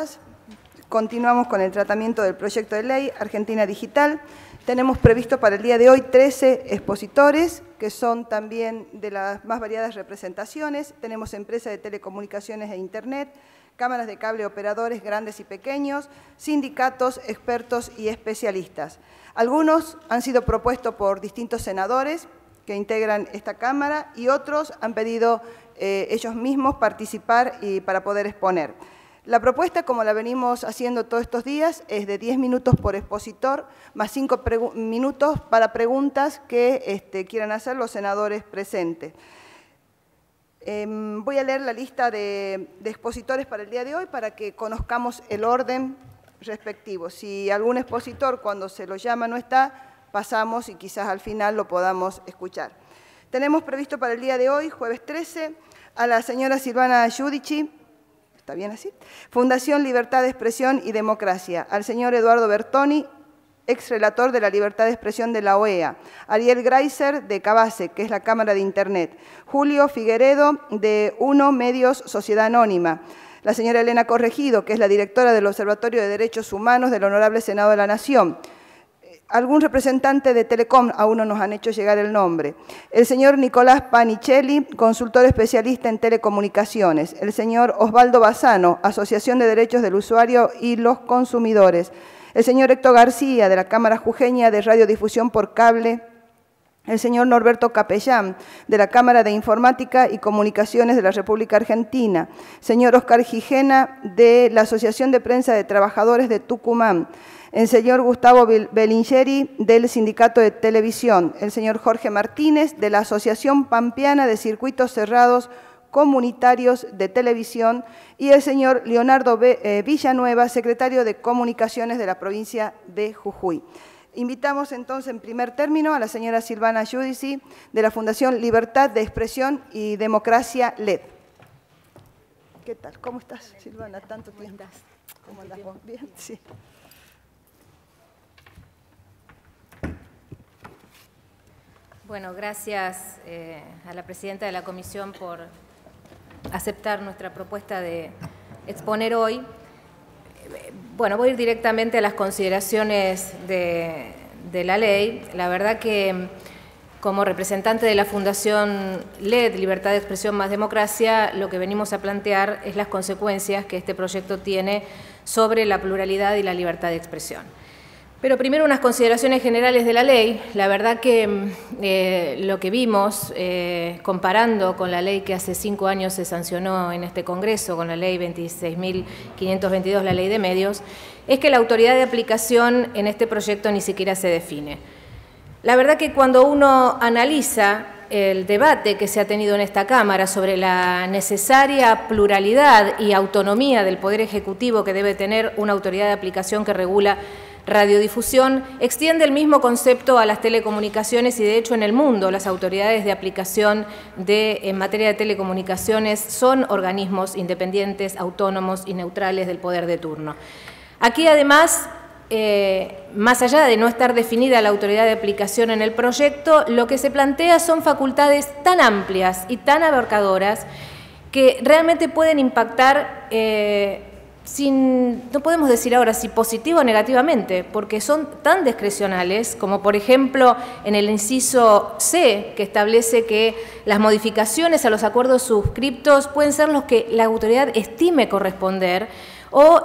todas. Continuamos con el tratamiento del proyecto de ley Argentina Digital. Tenemos previsto para el día de hoy 13 expositores, que son también de las más variadas representaciones. Tenemos empresas de telecomunicaciones e Internet, cámaras de cable, operadores grandes y pequeños, sindicatos, expertos y especialistas. Algunos han sido propuestos por distintos senadores que integran esta Cámara y otros han pedido ellos mismos participar y para poder exponer. La propuesta, como la venimos haciendo todos estos días, es de 10 minutos por expositor, más 5 minutos para preguntas que quieran hacer los senadores presentes. Voy a leer la lista de expositores para el día de hoy para que conozcamos el orden respectivo. Si algún expositor cuando se lo llama no está, pasamos y quizás al final lo podamos escuchar. Tenemos previsto para el día de hoy, jueves 13, a la señora Silvana Giudici, ¿está bien así? Fundación Libertad de Expresión y Democracia. Al señor Eduardo Bertoni, ex relator de la Libertad de Expresión de la OEA. Ariel Greiser, de Cabase, que es la Cámara de Internet. Julio Figueredo, de Uno Medios Sociedad Anónima. La señora Elena Corregido, que es la directora del Observatorio de Derechos Humanos del Honorable Senado de la Nación. Algún representante de Telecom, aún no nos han hecho llegar el nombre. El señor Nicolás Panichelli, consultor especialista en telecomunicaciones. El señor Osvaldo Bassano, Asociación de Derechos del Usuario y los Consumidores. El señor Héctor García, de la Cámara Jujeña de Radiodifusión por Cable. El señor Norberto Capellán, de la Cámara de Informática y Comunicaciones de la República Argentina. Señor Oscar Gijena, de la Asociación de Prensa de Trabajadores de Tucumán. El señor Gustavo Belingeri, del Sindicato de Televisión. El señor Jorge Martínez, de la Asociación Pampeana de Circuitos Cerrados Comunitarios de Televisión. Y el señor Leonardo Villanueva, secretario de Comunicaciones de la provincia de Jujuy. Invitamos entonces en primer término a la señora Silvana Giudici, de la Fundación Libertad de Expresión y Democracia LED. ¿Qué tal? ¿Cómo estás, Silvana? ¿Tanto tiempo? ¿Cómo andás vos? ¿Bien? Sí. Bueno, gracias a la presidenta de la comisión por aceptar nuestra propuesta de exponer hoy. Bueno, voy a ir directamente a las consideraciones de la ley. La verdad que como representante de la Fundación LED, Libertad de Expresión más Democracia, lo que venimos a plantear es las consecuencias que este proyecto tiene sobre la pluralidad y la libertad de expresión. Pero primero unas consideraciones generales de la ley. La verdad que lo que vimos, comparando con la ley que hace 5 años se sancionó en este Congreso, con la ley 26.522, la ley de medios, es que la autoridad de aplicación en este proyecto ni siquiera se define. La verdad que cuando uno analiza el debate que se ha tenido en esta Cámara sobre la necesaria pluralidad y autonomía del Poder Ejecutivo que debe tener una autoridad de aplicación que regula radiodifusión, extiende el mismo concepto a las telecomunicaciones y de hecho en el mundo las autoridades de aplicación en materia de telecomunicaciones son organismos independientes, autónomos y neutrales del poder de turno. Aquí además, más allá de no estar definida la autoridad de aplicación en el proyecto, lo que se plantea son facultades tan amplias y tan abarcadoras que realmente pueden impactar no podemos decir ahora si positivo o negativamente, porque son tan discrecionales como, por ejemplo, en el inciso C, que establece que las modificaciones a los acuerdos suscriptos pueden ser los que la autoridad estime corresponder, o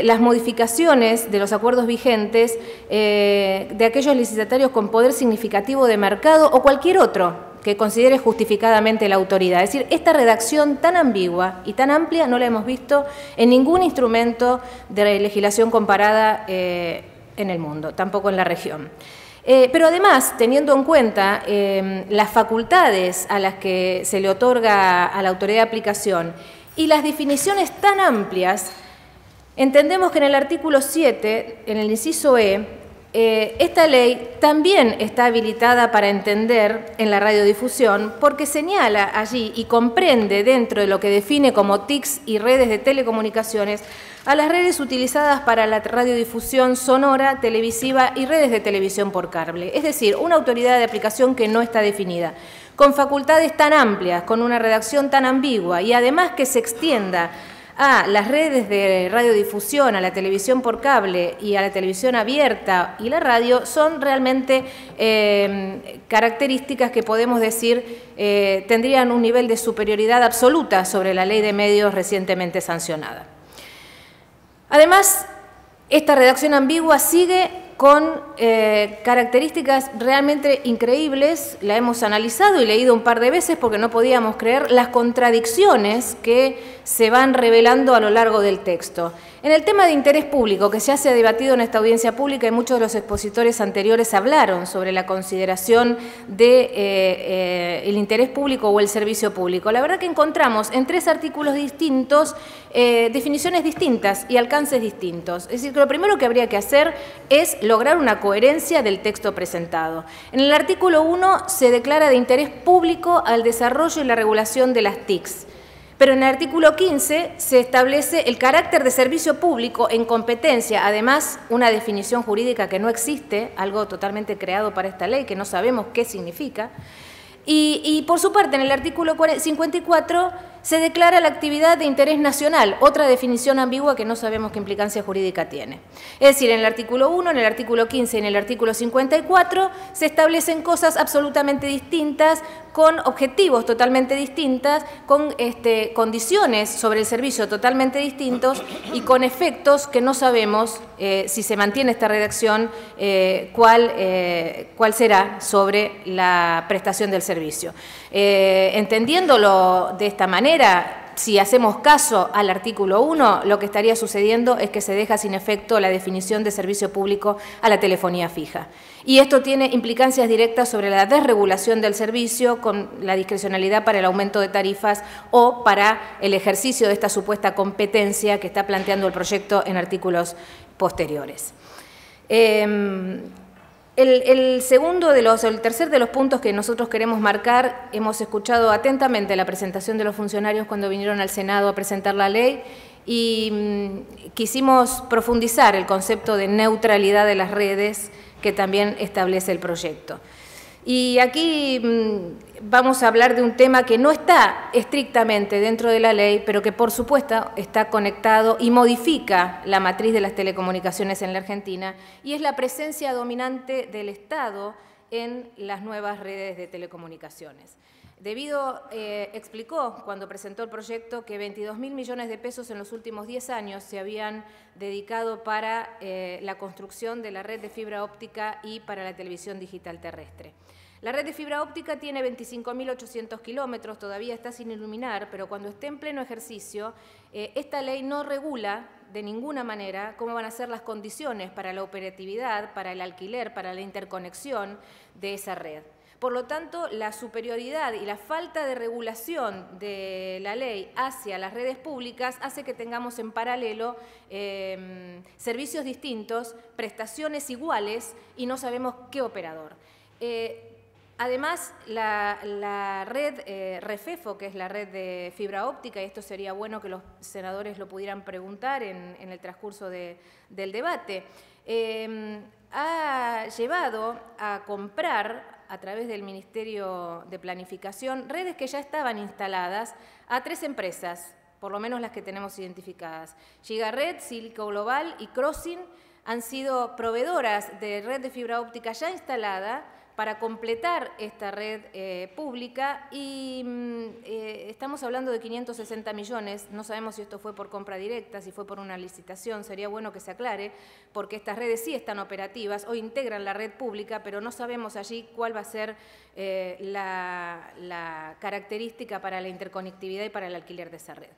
las modificaciones de los acuerdos vigentes de aquellos licitatarios con poder significativo de mercado o cualquier otro que considere justificadamente la autoridad. Es decir, esta redacción tan ambigua y tan amplia no la hemos visto en ningún instrumento de legislación comparada en el mundo, tampoco en la región. Pero además, teniendo en cuenta las facultades a las que se le otorga a la autoridad de aplicación y las definiciones tan amplias, entendemos que en el artículo 7, en el inciso E, esta ley también está habilitada para entender en la radiodifusión porque señala allí y comprende dentro de lo que define como TICs y redes de telecomunicaciones a las redes utilizadas para la radiodifusión sonora, televisiva y redes de televisión por cable. Es decir, una autoridad de aplicación que no está definida, con facultades tan amplias, con una redacción tan ambigua y además que se extienda a las redes de radiodifusión, a la televisión por cable y a la televisión abierta y la radio son realmente características que podemos decir tendrían un nivel de superioridad absoluta sobre la ley de medios recientemente sancionada. Además, esta redacción ambigua sigue con características realmente increíbles. La hemos analizado y leído un par de veces porque no podíamos creer las contradicciones que se van revelando a lo largo del texto. En el tema de interés público, que ya se ha debatido en esta audiencia pública y muchos de los expositores anteriores hablaron sobre la consideración de el interés público o el servicio público. La verdad que encontramos en 3 artículos distintos definiciones distintas y alcances distintos. Es decir, que lo primero que habría que hacer es lograr una coherencia del texto presentado. En el artículo 1 se declara de interés público al desarrollo y la regulación de las TICs. Pero en el artículo 15 se establece el carácter de servicio público en competencia, además una definición jurídica que no existe, algo totalmente creado para esta ley, que no sabemos qué significa. Y por su parte, en el artículo 54 se declara la actividad de interés nacional, otra definición ambigua que no sabemos qué implicancia jurídica tiene. Es decir, en el artículo 1, en el artículo 15 y en el artículo 54 se establecen cosas absolutamente distintas, con objetivos totalmente distintos, con condiciones sobre el servicio totalmente distintos y con efectos que no sabemos, si se mantiene esta redacción, cuál será sobre la prestación del servicio. Entendiéndolo de esta manera, si hacemos caso al artículo 1, lo que estaría sucediendo es que se deja sin efecto la definición de servicio público a la telefonía fija. Y esto tiene implicancias directas sobre la desregulación del servicio con la discrecionalidad para el aumento de tarifas o para el ejercicio de esta supuesta competencia que está planteando el proyecto en artículos posteriores. El tercer de los puntos que nosotros queremos marcar, hemos escuchado atentamente la presentación de los funcionarios cuando vinieron al Senado a presentar la ley y quisimos profundizar el concepto de neutralidad de las redes que también establece el proyecto. Y aquí vamos a hablar de un tema que no está estrictamente dentro de la ley, pero que por supuesto está conectado y modifica la matriz de las telecomunicaciones en la Argentina, y es la presencia dominante del Estado en las nuevas redes de telecomunicaciones. Explicó cuando presentó el proyecto que 22.000 millones de pesos en los últimos 10 años se habían dedicado para la construcción de la red de fibra óptica y para la televisión digital terrestre. La red de fibra óptica tiene 25.800 kilómetros, todavía está sin iluminar, pero cuando esté en pleno ejercicio, esta ley no regula de ninguna manera cómo van a ser las condiciones para la operatividad, para el alquiler, para la interconexión de esa red. Por lo tanto, la superioridad y la falta de regulación de la ley hacia las redes públicas hace que tengamos en paralelo servicios distintos, prestaciones iguales y no sabemos qué operador. Además, la red Refefo, que es la red de fibra óptica, y esto sería bueno que los senadores lo pudieran preguntar en el transcurso del debate, ha llevado a comprar a través del Ministerio de Planificación redes que ya estaban instaladas a 3 empresas, por lo menos las que tenemos identificadas. Gigared, Silico Global y Crossing han sido proveedoras de red de fibra óptica ya instalada para completar esta red pública y estamos hablando de 560 millones, no sabemos si esto fue por compra directa, si fue por una licitación, sería bueno que se aclare, porque estas redes sí están operativas o integran la red pública, pero no sabemos allí cuál va a ser la característica para la interconectividad y para el alquiler de esa red.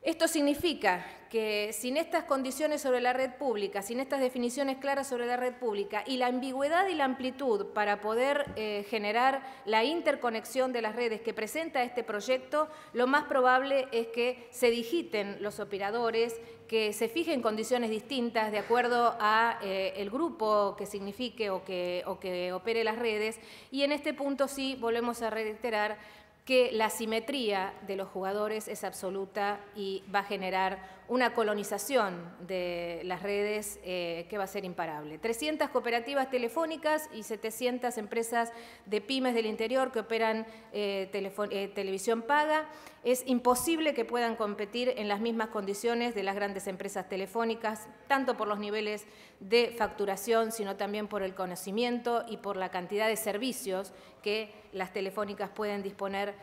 Esto significa que sin estas condiciones sobre la red pública, sin estas definiciones claras sobre la red pública y la ambigüedad y la amplitud para poder generar la interconexión de las redes que presenta este proyecto, lo más probable es que se digiten los operadores, que se fijen condiciones distintas de acuerdo a el grupo que signifique o que opere las redes, y en este punto sí volvemos a reiterar que la simetría de los jugadores es absoluta y va a generar una colonización de las redes que va a ser imparable. 300 cooperativas telefónicas y 700 empresas de pymes del interior que operan televisión paga. Es imposible que puedan competir en las mismas condiciones de las grandes empresas telefónicas, tanto por los niveles de facturación, sino también por el conocimiento y por la cantidad de servicios que las telefónicas pueden disponer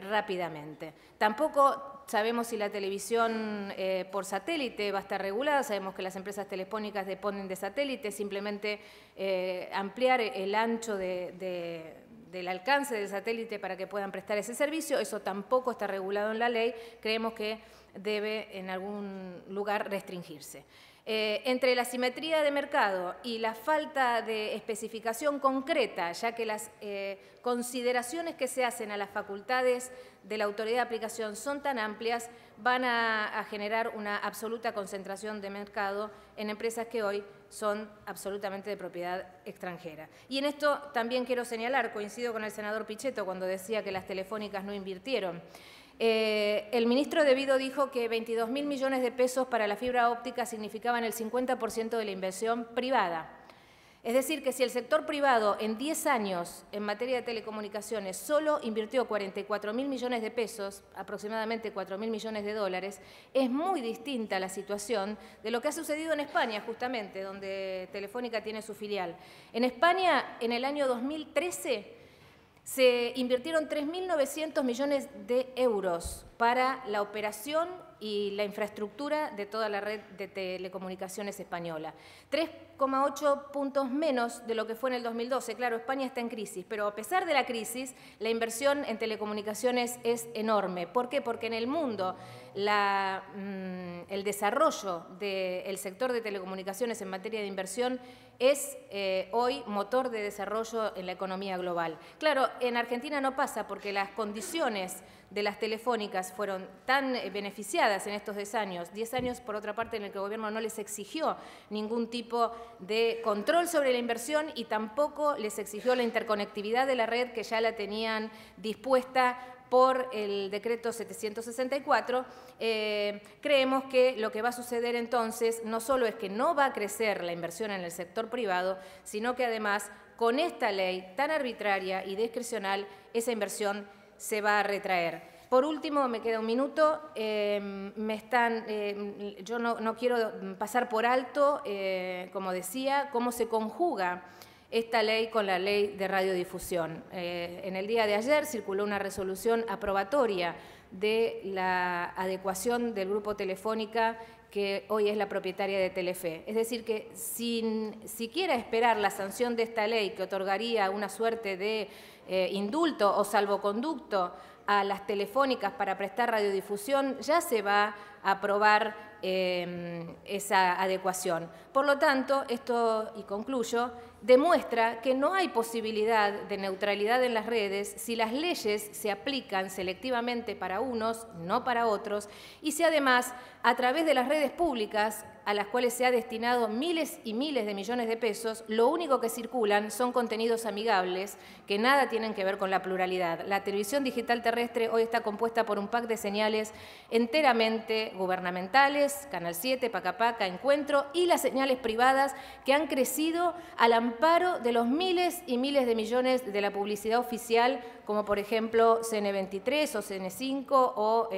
rápidamente. Tampoco sabemos si la televisión por satélite va a estar regulada. Sabemos que las empresas telefónicas dependen de satélite. Simplemente ampliar el ancho del alcance del satélite para que puedan prestar ese servicio, eso tampoco está regulado en la ley. Creemos que debe en algún lugar restringirse. Entre la asimetría de mercado y la falta de especificación concreta, ya que las consideraciones que se hacen a las facultades de la autoridad de aplicación son tan amplias, van a generar una absoluta concentración de mercado en empresas que hoy son absolutamente de propiedad extranjera. Y en esto también quiero señalar, coincido con el senador Pichetto cuando decía que las telefónicas no invirtieron. El ministro De Vido dijo que 22.000 millones de pesos para la fibra óptica significaban el 50% de la inversión privada. Es decir, que si el sector privado en 10 años en materia de telecomunicaciones solo invirtió 44.000 millones de pesos, aproximadamente 4.000 millones de dólares, es muy distinta la situación de lo que ha sucedido en España, justamente, donde Telefónica tiene su filial. En España, en el año 2013, se invirtieron 3.900 millones de euros para la operación y la infraestructura de toda la red de telecomunicaciones española. 3,8 puntos menos de lo que fue en el 2012. Claro, España está en crisis, pero a pesar de la crisis, la inversión en telecomunicaciones es enorme. ¿Por qué? Porque en el mundo el desarrollo del sector de telecomunicaciones en materia de inversión es hoy motor de desarrollo en la economía global. Claro, en Argentina no pasa porque las condiciones de las telefónicas fueron tan beneficiadas en estos 10 años, 10 años por otra parte en el que el gobierno no les exigió ningún tipo de control sobre la inversión y tampoco les exigió la interconectividad de la red que ya la tenían dispuesta por el decreto 764, creemos que lo que va a suceder entonces no solo es que no va a crecer la inversión en el sector privado, sino que además con esta ley tan arbitraria y discrecional esa inversión se va a retraer. Por último, me queda un minuto, yo no quiero pasar por alto, como decía, cómo se conjuga esta ley con la ley de radiodifusión. En el día de ayer circuló una resolución aprobatoria de la adecuación del Grupo Telefónica, que hoy es la propietaria de Telefe. Es decir, que sin siquiera esperar la sanción de esta ley que otorgaría una suerte de indulto o salvoconducto a las telefónicas para prestar radiodifusión, ya se va a aprobar esa adecuación. Por lo tanto, esto, y concluyo, demuestra que no hay posibilidad de neutralidad en las redes si las leyes se aplican selectivamente para unos, no para otros, y si además, a través de las redes públicas, a las cuales se ha destinado miles y miles de millones de pesos, lo único que circulan son contenidos amigables que nada tienen que ver con la pluralidad. La televisión digital terrestre hoy está compuesta por un pack de señales enteramente gubernamentales, Canal 7, Paca Paca, Encuentro, y las señales privadas que han crecido al amparo de los miles y miles de millones de la publicidad oficial, como por ejemplo CN23 o CN5 o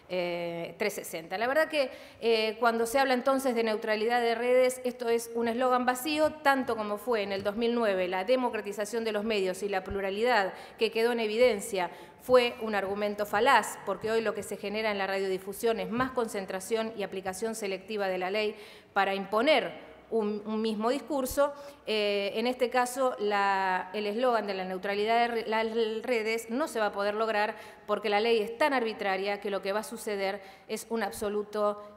360. La verdad que cuando se habla entonces de neutralidad de redes, esto es un eslogan vacío, tanto como fue en el 2009 la democratización de los medios y la pluralidad que quedó en evidencia fue un argumento falaz, porque hoy lo que se genera en la radiodifusión es más concentración y aplicación selectiva de la ley para imponer un mismo discurso. En este caso, el eslogan de la neutralidad de las redes no se va a poder lograr porque la ley es tan arbitraria que lo que va a suceder es un absoluto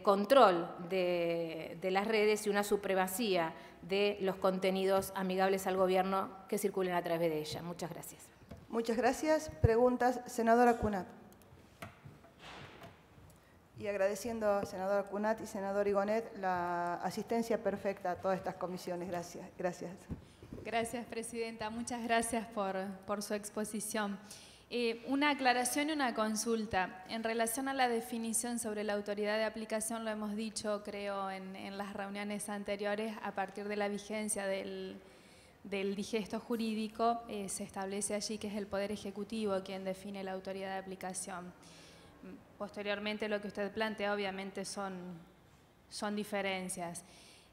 control de las redes y una supremacía de los contenidos amigables al gobierno que circulen a través de ella. Muchas gracias. Muchas gracias. Preguntas, senadora Cunat. Y agradeciendo a senadora Cunat y senador Igonet la asistencia perfecta a todas estas comisiones. Gracias. Gracias. Gracias, presidenta. Muchas gracias por su exposición. Una aclaración y una consulta. En relación a la definición sobre la autoridad de aplicación, lo hemos dicho, creo, en las reuniones anteriores, a partir de la vigencia del digesto jurídico, se establece allí que es el Poder Ejecutivo quien define la autoridad de aplicación. Posteriormente, lo que usted plantea, obviamente, son diferencias.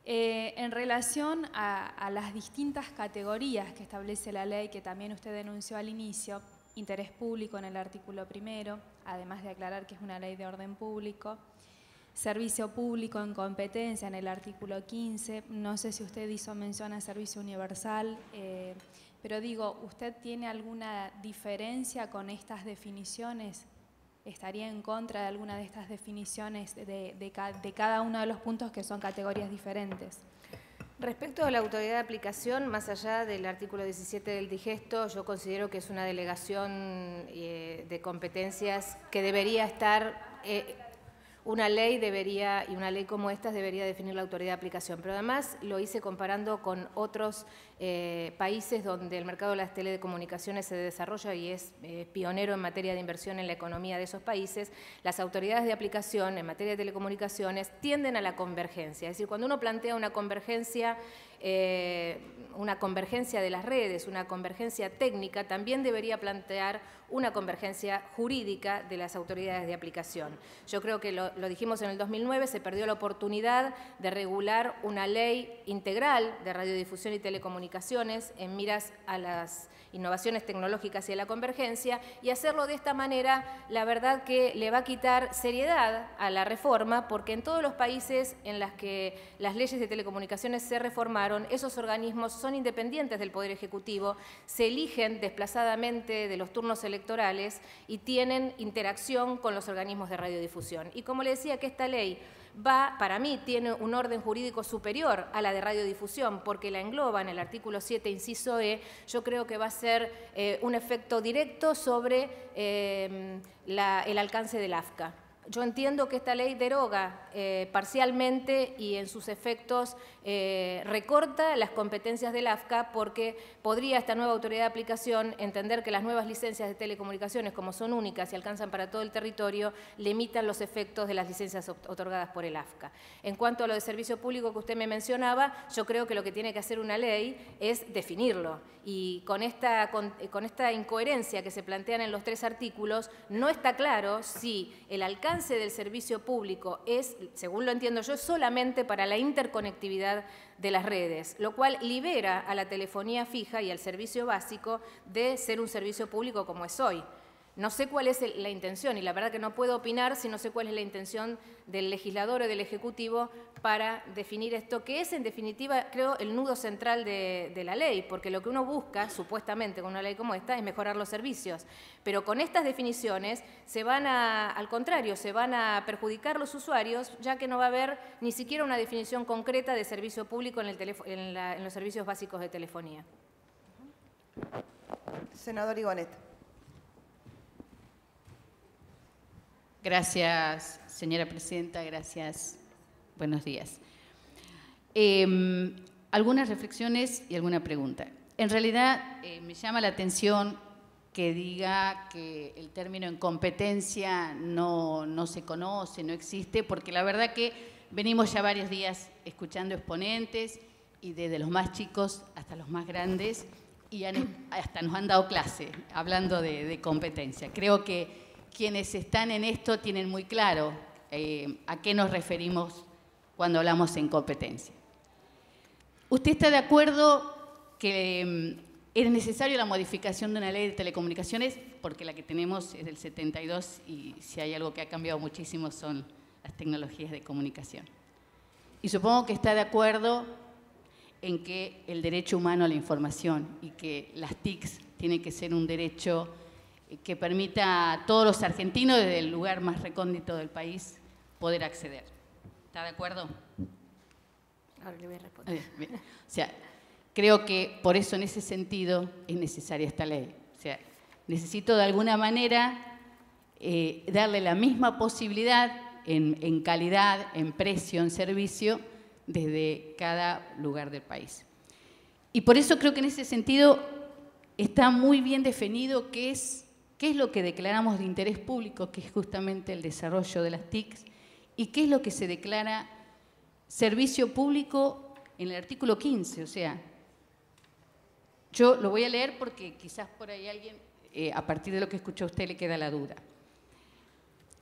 En relación a las distintas categorías que establece la ley, que también usted denunció al inicio, interés público en el artículo 1, además de aclarar que es una ley de orden público, servicio público en competencia en el artículo 15, no sé si usted hizo mención a servicio universal, pero digo, ¿usted tiene alguna diferencia con estas definiciones? ¿Estaría en contra de alguna de estas definiciones de cada uno de los puntos que son categorías diferentes? Respecto a la autoridad de aplicación, más allá del artículo 17 del digesto, yo considero que es una delegación de competencias que debería estar, una ley debería, y una ley como esta debería definir la autoridad de aplicación. Pero además lo hice comparando con otros países donde el mercado de las telecomunicaciones se desarrolla y es pionero en materia de inversión en la economía de esos países. Las autoridades de aplicación en materia de telecomunicaciones tienden a la convergencia. Es decir, cuando uno plantea una convergencia de las redes, una convergencia técnica, también debería plantear una convergencia jurídica de las autoridades de aplicación. Yo creo que lo dijimos en el 2009, se perdió la oportunidad de regular una ley integral de radiodifusión y telecomunicaciones en miras a las innovaciones tecnológicas y a la convergencia, y hacerlo de esta manera, la verdad que le va a quitar seriedad a la reforma, porque en todos los países en los que las leyes de telecomunicaciones se reformaron, esos organismos son independientes del Poder Ejecutivo, se eligen desplazadamente de los turnos electorales y tienen interacción con los organismos de radiodifusión. Y como le decía, que esta ley para mí, tiene un orden jurídico superior a la de radiodifusión, porque la engloba en el artículo 7, inciso E, yo creo que va a ser un efecto directo sobre el alcance del AFCA. Yo entiendo que esta ley deroga parcialmente y en sus efectos recorta las competencias del AFCA, porque podría esta nueva autoridad de aplicación entender que las nuevas licencias de telecomunicaciones, como son únicas y alcanzan para todo el territorio, limitan los efectos de las licencias otorgadas por el AFCA. En cuanto a lo de servicio público que usted me mencionaba, yo creo que lo que tiene que hacer una ley es definirlo, y con esta incoherencia que se plantean en los 3 artículos, no está claro si el alcance del servicio público es, según lo entiendo yo, solamente para la interconectividad de las redes, lo cual libera a la telefonía fija y al servicio básico de ser un servicio público como es hoy. No sé cuál es la intención, y la verdad que no puedo opinar si no sé cuál es la intención del legislador o del Ejecutivo para definir esto, que es en definitiva, creo, el nudo central de la ley, porque lo que uno busca, supuestamente, con una ley como esta, es mejorar los servicios. Pero con estas definiciones al contrario, se van a perjudicar los usuarios, ya que no va a haber ni siquiera una definición concreta de servicio público en los servicios básicos de telefonía. Senador Igonet. Gracias, señora presidenta, gracias. Buenos días. Algunas reflexiones y alguna pregunta. En realidad, me llama la atención que diga que el término en competencia no se conoce, no existe, porque la verdad que venimos ya varios días escuchando exponentes, y desde los más chicos hasta los más grandes, y hasta nos han dado clase hablando de competencia. Creo que quienes están en esto tienen muy claro a qué nos referimos cuando hablamos en competencia. ¿Usted está de acuerdo que es necesaria la modificación de una ley de telecomunicaciones? Porque la que tenemos es del 72 y si hay algo que ha cambiado muchísimo son las tecnologías de comunicación. Y supongo que está de acuerdo en que el derecho humano a la información y que las TICs tienen que ser un derecho que permita a todos los argentinos, desde el lugar más recóndito del país, poder acceder. ¿Está de acuerdo? Ahora le voy a responder. Bien. O sea, creo que por eso en ese sentido es necesaria esta ley. O sea, necesito de alguna manera darle la misma posibilidad en calidad, en precio, en servicio, desde cada lugar del país. Y por eso creo que en ese sentido está muy bien definido qué es qué es lo que declaramos de interés público, que es justamente el desarrollo de las TICs, y qué es lo que se declara servicio público en el artículo 15. O sea, yo lo voy a leer porque quizás por ahí alguien, a partir de lo que escuchó usted, le queda la duda.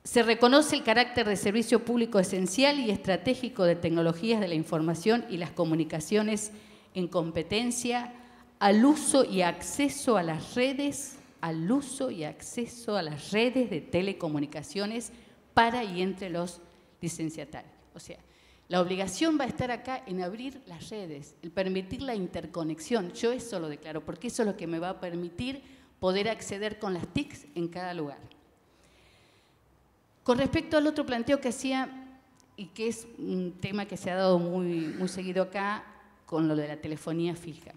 Se reconoce el carácter de servicio público esencial y estratégico de tecnologías de la información y las comunicaciones en competencia al uso y acceso a las redes, de telecomunicaciones para y entre los licenciatarios. O sea, la obligación va a estar acá en abrir las redes, el permitir la interconexión. Yo eso lo declaro, porque eso es lo que me va a permitir poder acceder con las TICs en cada lugar. Con respecto al otro planteo que hacía, y que es un tema que se ha dado muy seguido acá, con lo de la telefonía fija.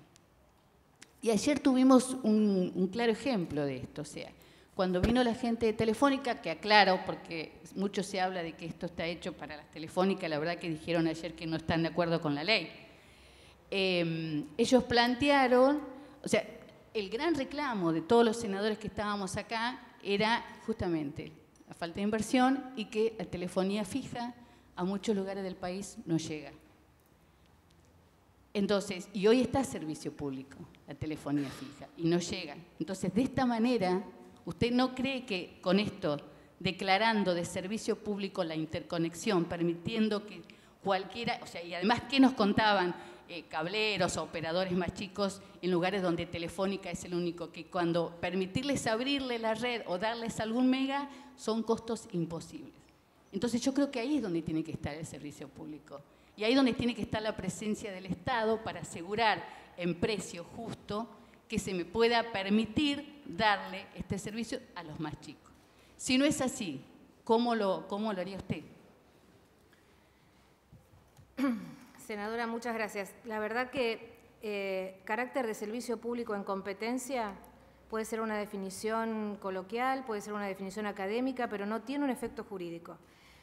Y ayer tuvimos un claro ejemplo de esto. O sea, cuando vino la gente de Telefónica, que aclaro, porque mucho se habla de que esto está hecho para las telefónicas, la verdad que dijeron ayer que no están de acuerdo con la ley. Ellos plantearon, o sea, el gran reclamo de todos los senadores que estábamos acá era justamente la falta de inversión y que la telefonía fija a muchos lugares del país no llega. Entonces, y hoy está servicio público, la telefonía fija, y no llega. Entonces, de esta manera, ¿usted no cree que con esto, declarando de servicio público la interconexión, permitiendo que cualquiera, o sea, y además, ¿qué nos contaban cableros o operadores más chicos en lugares donde Telefónica es el único, que cuando permitirles abrirle la red o darles algún mega, son costos imposibles? Entonces, yo creo que ahí es donde tiene que estar el servicio público. Y ahí es donde tiene que estar la presencia del Estado para asegurar en precio justo que se me pueda permitir darle este servicio a los más chicos. Si no es así, ¿cómo lo haría usted? Senadora, muchas gracias. La verdad que carácter de servicio público en competencia puede ser una definición coloquial, puede ser una definición académica, pero no tiene un efecto jurídico.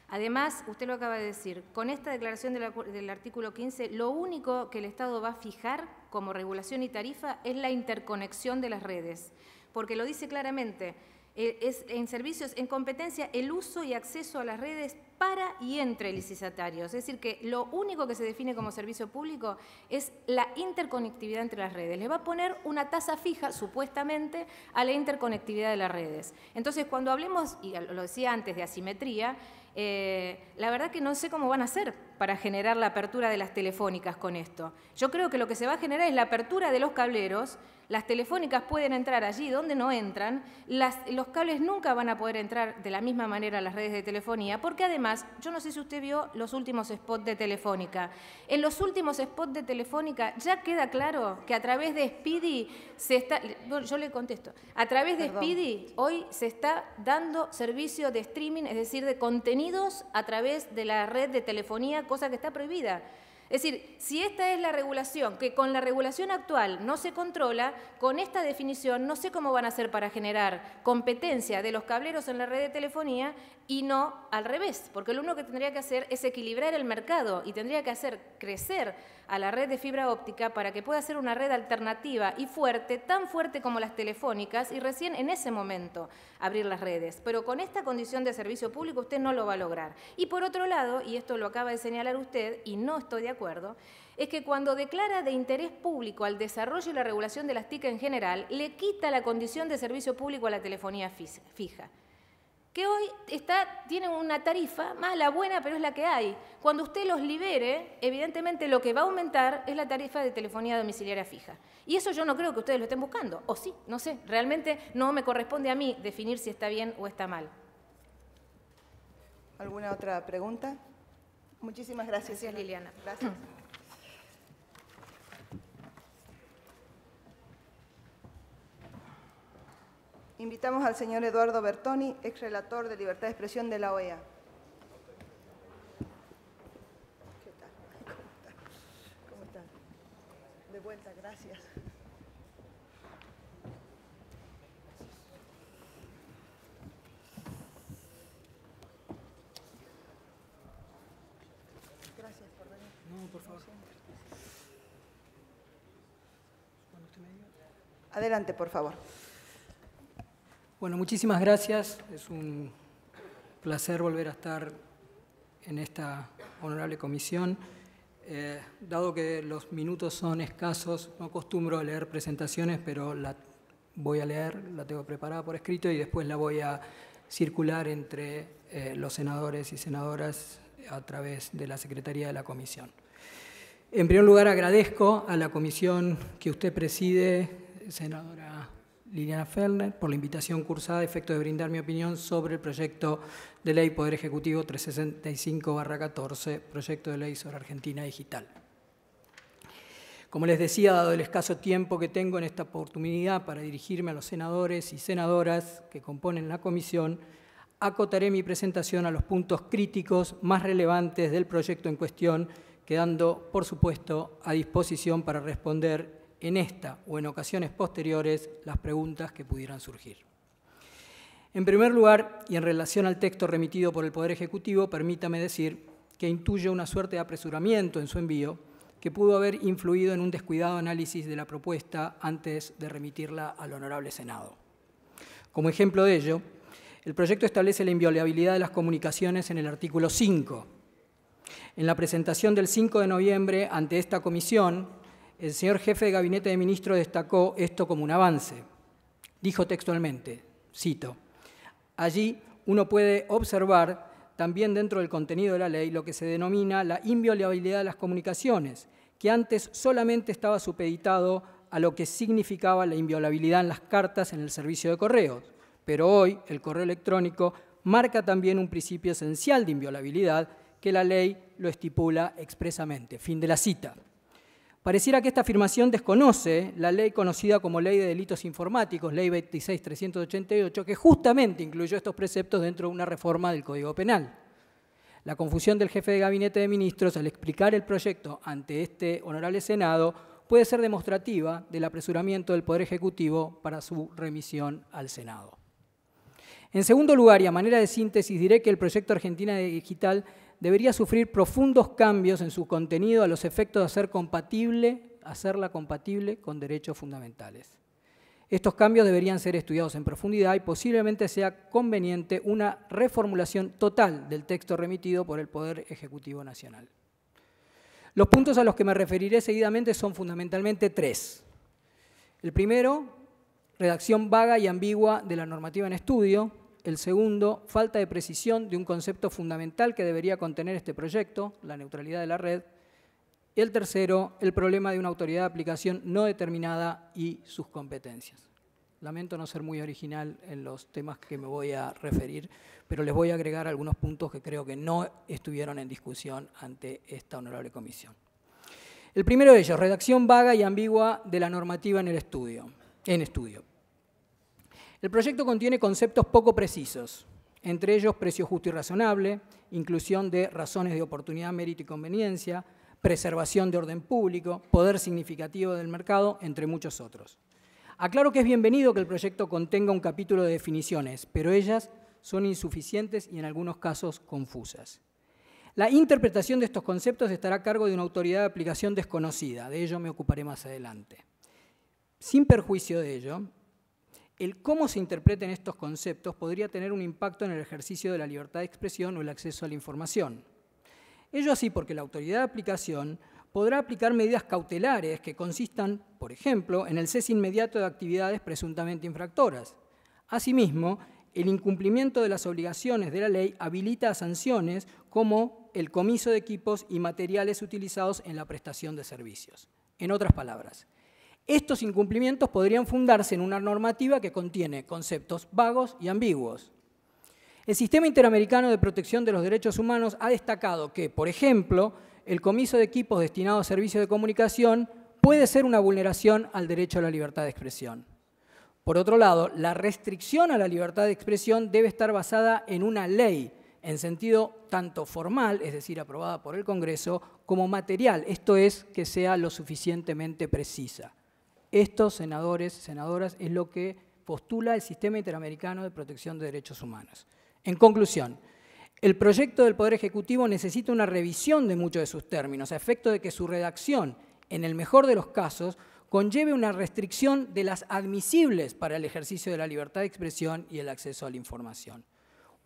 Además, usted lo acaba de decir, con esta declaración del artículo 15, lo único que el Estado va a fijar como regulación y tarifa es la interconexión de las redes, porque lo dice claramente, es en servicios en competencia el uso y acceso a las redes para y entre licitarios. Es decir, que lo único que se define como servicio público es la interconectividad entre las redes. Le va a poner una tasa fija, supuestamente, a la interconectividad de las redes. Entonces, cuando hablemos, y lo decía antes, de asimetría, la verdad que no sé cómo van a hacer para generar la apertura de las telefónicas con esto. Yo creo que lo que se va a generar es la apertura de los cableros. Las telefónicas pueden entrar allí donde no entran, los cables nunca van a poder entrar de la misma manera a las redes de telefonía, porque además, yo no sé si usted vio los últimos spots de Telefónica. En los últimos spots de Telefónica ya queda claro que a través de Speedy se está, bueno, yo le contesto, a través de Speedy hoy se está dando servicio de streaming, es decir, de contenidos a través de la red de telefonía, cosa que está prohibida. Es decir, si esta es la regulación, que con la regulación actual no se controla, con esta definición no sé cómo van a hacer para generar competencia de los cableros en la red de telefonía y no al revés, porque lo único que tendría que hacer es equilibrar el mercado y tendría que hacer crecer a la red de fibra óptica para que pueda ser una red alternativa y fuerte, tan fuerte como las telefónicas, y recién en ese momento abrir las redes. Pero con esta condición de servicio público usted no lo va a lograr. Y por otro lado, y esto lo acaba de señalar usted, y no estoy de acuerdo, es que cuando declara de interés público al desarrollo y la regulación de las TIC en general, le quita la condición de servicio público a la telefonía fija, que hoy tiene una tarifa mala, buena, pero es la que hay. Cuando usted los libere, evidentemente lo que va a aumentar es la tarifa de telefonía domiciliaria fija. Y eso yo no creo que ustedes lo estén buscando, o sí, no sé, realmente no me corresponde a mí definir si está bien o está mal. ¿Alguna otra pregunta? Muchísimas gracias. Gracias, Liliana. Gracias. Invitamos al señor Eduardo Bertoni, ex relator de Libertad de Expresión de la OEA. ¿Qué tal? ¿Cómo está? De vuelta, gracias. Gracias por venir. No, por favor. Cuando usted me diga. Adelante, por favor. Bueno, muchísimas gracias. Es un placer volver a estar en esta honorable comisión. Dado que los minutos son escasos, no acostumbro a leer presentaciones, pero la voy a leer, la tengo preparada por escrito y después la voy a circular entre los senadores y senadoras a través de la Secretaría de la Comisión. En primer lugar, agradezco a la comisión que usted preside, senadora Liliana Fellner, por la invitación cursada a efecto de brindar mi opinión sobre el proyecto de ley Poder Ejecutivo 365/14, proyecto de ley sobre Argentina Digital. Como les decía, dado el escaso tiempo que tengo en esta oportunidad para dirigirme a los senadores y senadoras que componen la comisión, acotaré mi presentación a los puntos críticos más relevantes del proyecto en cuestión, quedando, por supuesto, a disposición para responder en esta o en ocasiones posteriores las preguntas que pudieran surgir. En primer lugar, y en relación al texto remitido por el Poder Ejecutivo, permítame decir que intuyo una suerte de apresuramiento en su envío que pudo haber influido en un descuidado análisis de la propuesta antes de remitirla al Honorable Senado. Como ejemplo de ello, el proyecto establece la inviolabilidad de las comunicaciones en el artículo 5. En la presentación del 5 de noviembre ante esta comisión, el señor jefe de Gabinete de Ministros destacó esto como un avance. Dijo textualmente, cito, allí uno puede observar también dentro del contenido de la ley lo que se denomina la inviolabilidad de las comunicaciones, que antes solamente estaba supeditado a lo que significaba la inviolabilidad en las cartas en el servicio de correos, pero hoy el correo electrónico marca también un principio esencial de inviolabilidad que la ley lo estipula expresamente. Fin de la cita. Pareciera que esta afirmación desconoce la ley conocida como Ley de Delitos Informáticos, Ley 26.388, que justamente incluyó estos preceptos dentro de una reforma del Código Penal. La confusión del jefe de Gabinete de Ministros al explicar el proyecto ante este honorable Senado puede ser demostrativa del apresuramiento del Poder Ejecutivo para su remisión al Senado. En segundo lugar, y a manera de síntesis, diré que el proyecto Argentina Digital debería sufrir profundos cambios en su contenido a los efectos de hacerla compatible con derechos fundamentales. Estos cambios deberían ser estudiados en profundidad y posiblemente sea conveniente una reformulación total del texto remitido por el Poder Ejecutivo Nacional. Los puntos a los que me referiré seguidamente son fundamentalmente tres. El primero, redacción vaga y ambigua de la normativa en estudio. El segundo, falta de precisión de un concepto fundamental que debería contener este proyecto, la neutralidad de la red. Y el tercero, el problema de una autoridad de aplicación no determinada y sus competencias. Lamento no ser muy original en los temas que me voy a referir, pero les voy a agregar algunos puntos que creo que no estuvieron en discusión ante esta honorable comisión. El primero de ellos, redacción vaga y ambigua de la normativa en estudio. El proyecto contiene conceptos poco precisos, entre ellos precio justo y razonable, inclusión de razones de oportunidad, mérito y conveniencia, preservación de orden público, poder significativo del mercado, entre muchos otros. Aclaro que es bienvenido que el proyecto contenga un capítulo de definiciones, pero ellas son insuficientes y en algunos casos confusas. La interpretación de estos conceptos estará a cargo de una autoridad de aplicación desconocida, de ello me ocuparé más adelante. Sin perjuicio de ello, el cómo se interpreten estos conceptos podría tener un impacto en el ejercicio de la libertad de expresión o el acceso a la información. Ello así porque la autoridad de aplicación podrá aplicar medidas cautelares que consistan, por ejemplo, en el cese inmediato de actividades presuntamente infractoras. Asimismo, el incumplimiento de las obligaciones de la ley habilita a sanciones como el comiso de equipos y materiales utilizados en la prestación de servicios. En otras palabras, estos incumplimientos podrían fundarse en una normativa que contiene conceptos vagos y ambiguos. El Sistema Interamericano de Protección de los Derechos Humanos ha destacado que, por ejemplo, el comiso de equipos destinados a servicios de comunicación puede ser una vulneración al derecho a la libertad de expresión. Por otro lado, la restricción a la libertad de expresión debe estar basada en una ley, en sentido tanto formal, es decir, aprobada por el Congreso, como material, esto es, que sea lo suficientemente precisa. Esto, senadores, senadoras, es lo que postula el Sistema Interamericano de Protección de Derechos Humanos. En conclusión, el proyecto del Poder Ejecutivo necesita una revisión de muchos de sus términos, a efecto de que su redacción, en el mejor de los casos, conlleve una restricción de las admisibles para el ejercicio de la libertad de expresión y el acceso a la información.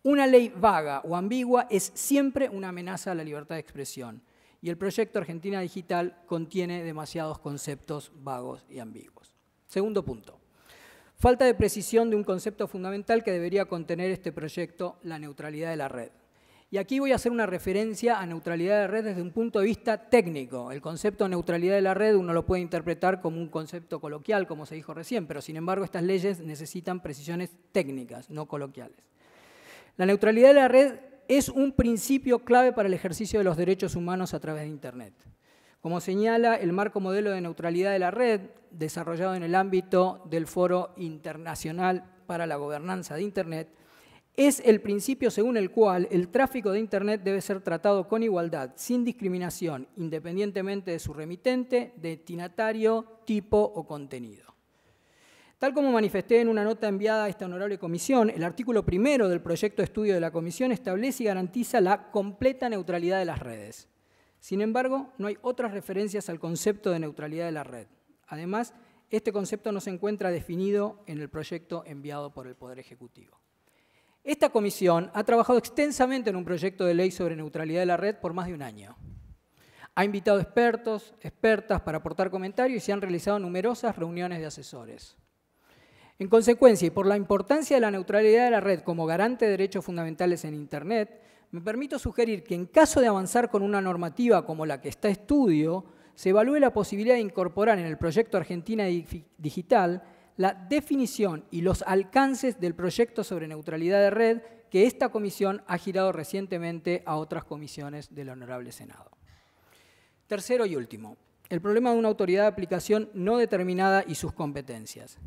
Una ley vaga o ambigua es siempre una amenaza a la libertad de expresión, y el proyecto Argentina Digital contiene demasiados conceptos vagos y ambiguos. Segundo punto. Falta de precisión de un concepto fundamental que debería contener este proyecto, la neutralidad de la red. Y aquí voy a hacer una referencia a neutralidad de red desde un punto de vista técnico. El concepto de neutralidad de la red uno lo puede interpretar como un concepto coloquial, como se dijo recién, pero sin embargo estas leyes necesitan precisiones técnicas, no coloquiales. La neutralidad de la red es un principio clave para el ejercicio de los derechos humanos a través de Internet. Como señala el marco modelo de neutralidad de la red, desarrollado en el ámbito del Foro Internacional para la Gobernanza de Internet, es el principio según el cual el tráfico de Internet debe ser tratado con igualdad, sin discriminación, independientemente de su remitente, destinatario, tipo o contenido. Tal como manifesté en una nota enviada a esta honorable comisión, el artículo 1 del proyecto de estudio de la comisión establece y garantiza la completa neutralidad de las redes. Sin embargo, no hay otras referencias al concepto de neutralidad de la red. Además, este concepto no se encuentra definido en el proyecto enviado por el Poder Ejecutivo. Esta comisión ha trabajado extensamente en un proyecto de ley sobre neutralidad de la red por más de un año. Ha invitado expertos, expertas para aportar comentarios y se han realizado numerosas reuniones de asesores. En consecuencia, y por la importancia de la neutralidad de la red como garante de derechos fundamentales en Internet, me permito sugerir que en caso de avanzar con una normativa como la que está a estudio, se evalúe la posibilidad de incorporar en el proyecto Argentina Digital la definición y los alcances del proyecto sobre neutralidad de red que esta comisión ha girado recientemente a otras comisiones del Honorable Senado. Tercero y último, el problema de una autoridad de aplicación no determinada y sus competencias.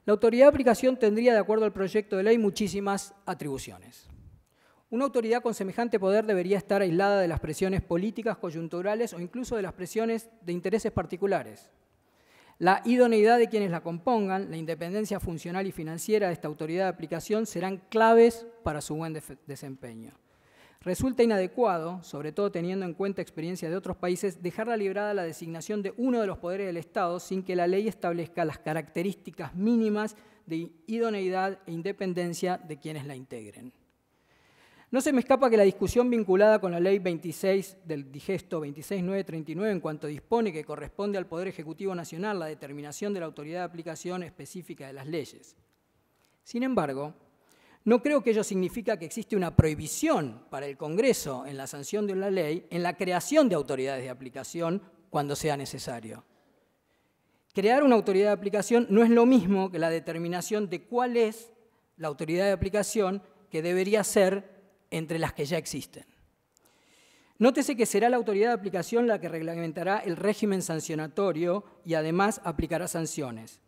La autoridad de aplicación tendría, de acuerdo al proyecto de ley, muchísimas atribuciones. Una autoridad con semejante poder debería estar aislada de las presiones políticas, coyunturales o incluso de las presiones de intereses particulares. La idoneidad de quienes la compongan, la independencia funcional y financiera de esta autoridad de aplicación serán claves para su buen desempeño. Resulta inadecuado, sobre todo teniendo en cuenta experiencia de otros países, dejarla librada la designación de uno de los poderes del Estado sin que la ley establezca las características mínimas de idoneidad e independencia de quienes la integren. No se me escapa que la discusión vinculada con la Ley 26 del Digesto 26939 en cuanto dispone que corresponde al Poder Ejecutivo Nacional la determinación de la autoridad de aplicación específica de las leyes. Sin embargo, no creo que ello significa que existe una prohibición para el Congreso en la sanción de una ley en la creación de autoridades de aplicación cuando sea necesario. Crear una autoridad de aplicación no es lo mismo que la determinación de cuál es la autoridad de aplicación que debería ser entre las que ya existen. Nótese que será la autoridad de aplicación la que reglamentará el régimen sancionatorio y además aplicará sanciones.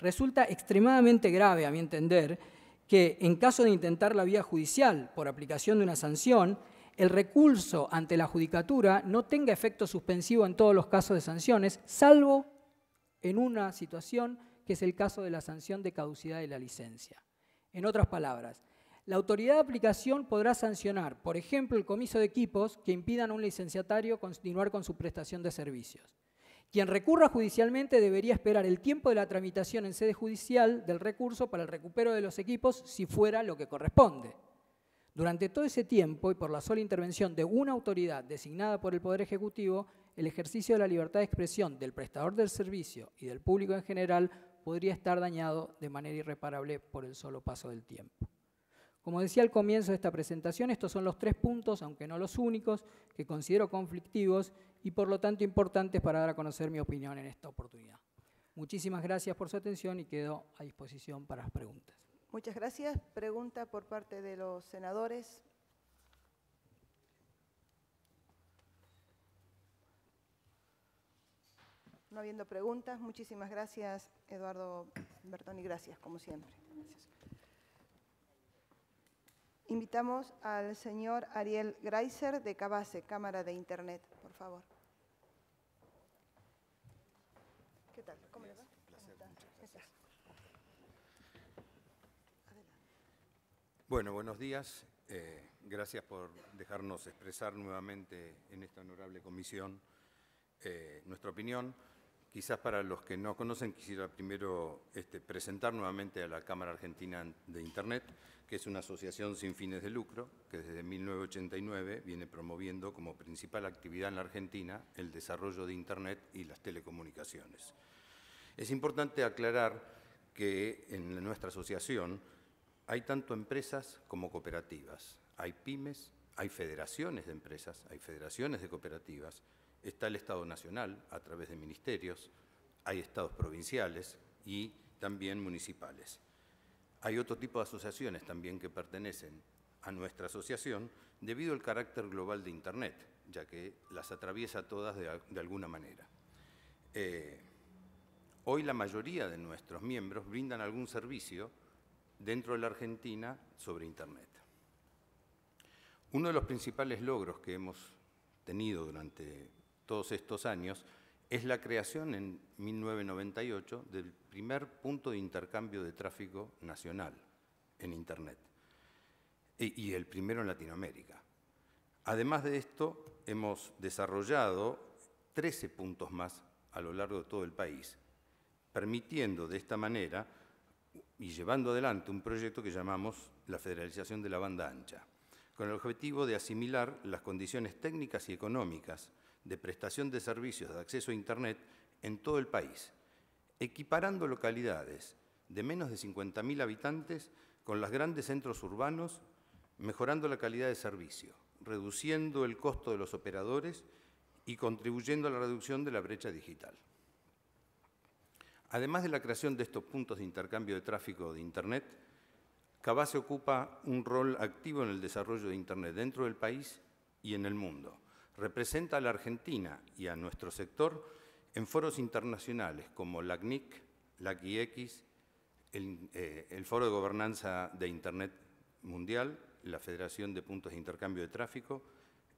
Resulta extremadamente grave, a mi entender, que en caso de intentar la vía judicial por aplicación de una sanción, el recurso ante la judicatura no tenga efecto suspensivo en todos los casos de sanciones, salvo en una situación que es el caso de la sanción de caducidad de la licencia. En otras palabras, la autoridad de aplicación podrá sancionar, por ejemplo, el comiso de equipos que impidan a un licenciatario continuar con su prestación de servicios. Quien recurra judicialmente debería esperar el tiempo de la tramitación en sede judicial del recurso para el recupero de los equipos si fuera lo que corresponde. Durante todo ese tiempo y por la sola intervención de una autoridad designada por el Poder Ejecutivo, el ejercicio de la libertad de expresión del prestador del servicio y del público en general podría estar dañado de manera irreparable por el solo paso del tiempo. Como decía al comienzo de esta presentación, estos son los 3 puntos, aunque no los únicos, que considero conflictivos y por lo tanto importantes para dar a conocer mi opinión en esta oportunidad. Muchísimas gracias por su atención y quedo a disposición para las preguntas. Muchas gracias. Pregunta por parte de los senadores. No habiendo preguntas, muchísimas gracias, Eduardo Bertoni, gracias, como siempre. Gracias. Invitamos al señor Ariel Greiser de Cabase, Cámara de Internet, por favor. ¿Qué tal? ¿Cómo le va? Un placer, muchas gracias. Bueno, buenos días. Gracias por dejarnos expresar nuevamente en esta honorable comisión nuestra opinión. quizás para los que no conocen, quisiera primero presentar nuevamente a la Cámara Argentina de Internet, que es una asociación sin fines de lucro, que desde 1989 viene promoviendo como principal actividad en la Argentina el desarrollo de Internet y las telecomunicaciones. Es importante aclarar que en nuestra asociación hay tanto empresas como cooperativas, hay pymes, hay federaciones de empresas, hay federaciones de cooperativas, está el Estado Nacional a través de ministerios, hay estados provinciales y también municipales. Hay otro tipo de asociaciones también que pertenecen a nuestra asociación debido al carácter global de Internet, ya que las atraviesa todas de alguna manera. Hoy la mayoría de nuestros miembros brindan algún servicio dentro de la Argentina sobre Internet. Uno de los principales logros que hemos tenido durante todos estos años es la creación en 1998 del primer punto de intercambio de tráfico nacional en Internet y el primero en Latinoamérica. Además de esto, hemos desarrollado 13 puntos más a lo largo de todo el país, permitiendo de esta manera y llevando adelante un proyecto que llamamos la federalización de la banda ancha, con el objetivo de asimilar las condiciones técnicas y económicas de prestación de servicios de acceso a Internet en todo el país, equiparando localidades de menos de 50.000 habitantes con los grandes centros urbanos, mejorando la calidad de servicio, reduciendo el costo de los operadores y contribuyendo a la reducción de la brecha digital. Además de la creación de estos puntos de intercambio de tráfico de Internet, Cavase ocupa un rol activo en el desarrollo de Internet dentro del país y en el mundo. Representa a la Argentina y a nuestro sector en foros internacionales como la CNIC, la CIX, el Foro de Gobernanza de Internet Mundial, la Federación de Puntos de Intercambio de Tráfico,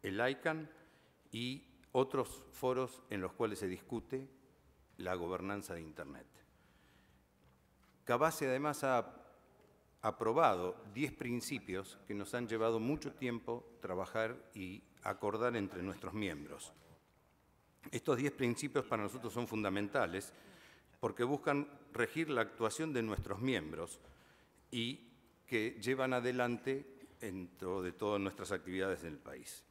el ICANN y otros foros en los cuales se discute la gobernanza de Internet. Cavase además ha aprobado 10 principios que nos han llevado mucho tiempo trabajar y acordar entre nuestros miembros. Estos 10 principios para nosotros son fundamentales porque buscan regir la actuación de nuestros miembros y que llevan adelante dentro de todas nuestras actividades en el país.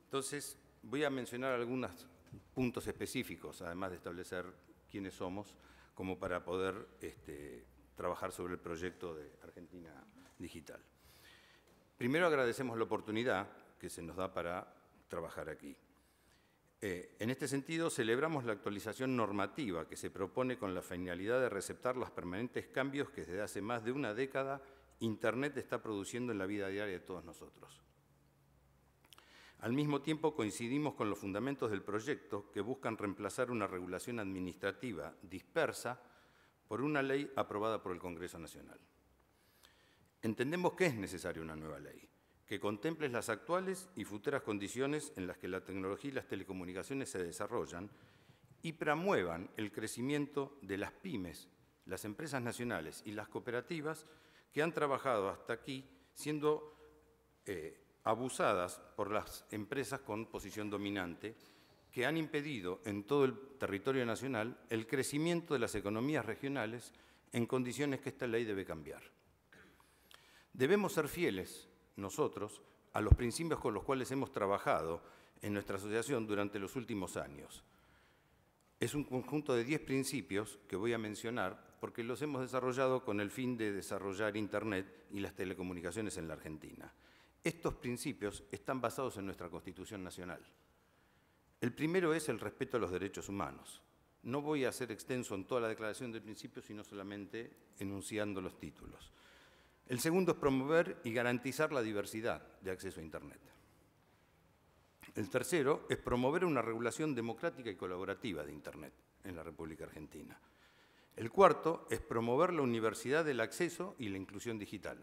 Entonces, voy a mencionar algunos puntos específicos, además de establecer quiénes somos, como para poder trabajar sobre el proyecto de Argentina Digital. Primero agradecemos la oportunidad que se nos da para trabajar aquí. En este sentido, celebramos la actualización normativa que se propone con la finalidad de receptar los permanentes cambios que desde hace más de una década Internet está produciendo en la vida diaria de todos nosotros. Al mismo tiempo, coincidimos con los fundamentos del proyecto que buscan reemplazar una regulación administrativa dispersa por una ley aprobada por el Congreso Nacional. Entendemos que es necesaria una nueva ley, que contemple las actuales y futuras condiciones en las que la tecnología y las telecomunicaciones se desarrollan y promuevan el crecimiento de las pymes, las empresas nacionales y las cooperativas que han trabajado hasta aquí siendo abusadas por las empresas con posición dominante que han impedido en todo el territorio nacional el crecimiento de las economías regionales en condiciones que esta ley debe cambiar. Debemos ser fieles, nosotros, a los principios con los cuales hemos trabajado en nuestra asociación durante los últimos años. Es un conjunto de 10 principios que voy a mencionar porque los hemos desarrollado con el fin de desarrollar Internet y las telecomunicaciones en la Argentina. Estos principios están basados en nuestra Constitución Nacional. El primero es el respeto a los derechos humanos. No voy a ser extenso en toda la declaración de principios, sino solamente enunciando los títulos. El segundo es promover y garantizar la diversidad de acceso a Internet. El tercero es promover una regulación democrática y colaborativa de Internet en la República Argentina. El cuarto es promover la universalidad del acceso y la inclusión digital.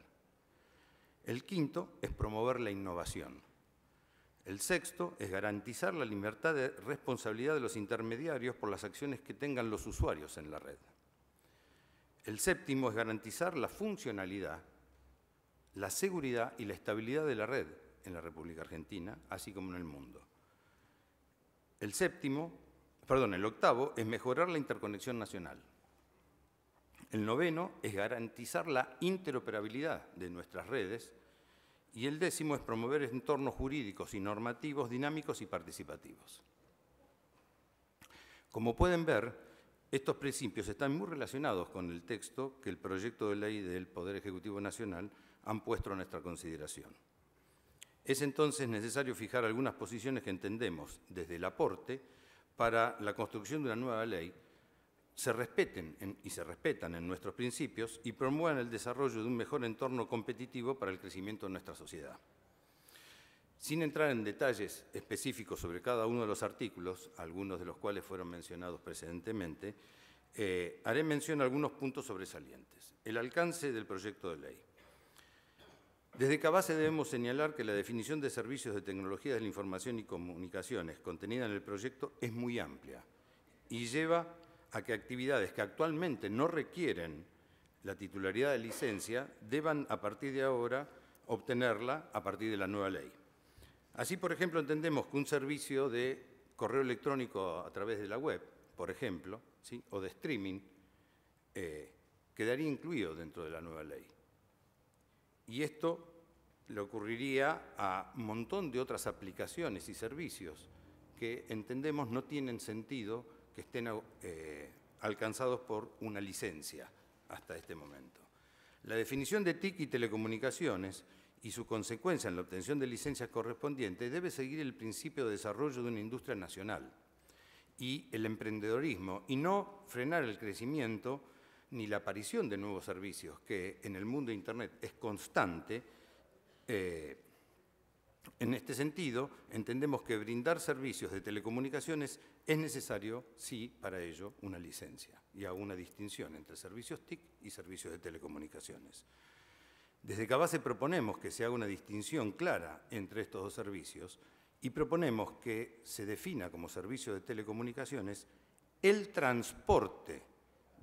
El quinto es promover la innovación. El sexto es garantizar la libertad de responsabilidad de los intermediarios por las acciones que tengan los usuarios en la red. El séptimo es garantizar la funcionalidad, la seguridad y la estabilidad de la red en la República Argentina, así como en el mundo. El El octavo es mejorar la interconexión nacional. El noveno es garantizar la interoperabilidad de nuestras redes. Y el décimo es promover entornos jurídicos y normativos dinámicos y participativos. Como pueden ver, estos principios están muy relacionados con el texto que el proyecto de ley del Poder Ejecutivo Nacional han puesto a nuestra consideración. Es entonces necesario fijar algunas posiciones que entendemos desde el aporte para la construcción de una nueva ley se respetan en nuestros principios y promuevan el desarrollo de un mejor entorno competitivo para el crecimiento de nuestra sociedad. Sin entrar en detalles específicos sobre cada uno de los artículos, algunos de los cuales fueron mencionados precedentemente, haré mención a algunos puntos sobresalientes. El alcance del proyecto de ley. Desde Cavase debemos señalar que la definición de servicios de tecnología de la información y comunicaciones contenida en el proyecto es muy amplia y lleva a que actividades que actualmente no requieren la titularidad de licencia deban a partir de ahora obtenerla a partir de la nueva ley. Así, por ejemplo, entendemos que un servicio de correo electrónico a través de la web, por ejemplo, ¿sí?, o de streaming, quedaría incluido dentro de la nueva ley. Y esto le ocurriría a un montón de otras aplicaciones y servicios que entendemos no tienen sentido que estén alcanzados por una licencia hasta este momento. La definición de TIC y telecomunicaciones y su consecuencia en la obtención de licencias correspondientes debe seguir el principio de desarrollo de una industria nacional y el emprendedorismo, y no frenar el crecimiento ni la aparición de nuevos servicios, que en el mundo de Internet es constante. En este sentido, entendemos que brindar servicios de telecomunicaciones es necesario, sí, para ello, una licencia, y hago una distinción entre servicios TIC y servicios de telecomunicaciones. Desde Cavase proponemos que se haga una distinción clara entre estos dos servicios y proponemos que se defina como servicio de telecomunicaciones el transporte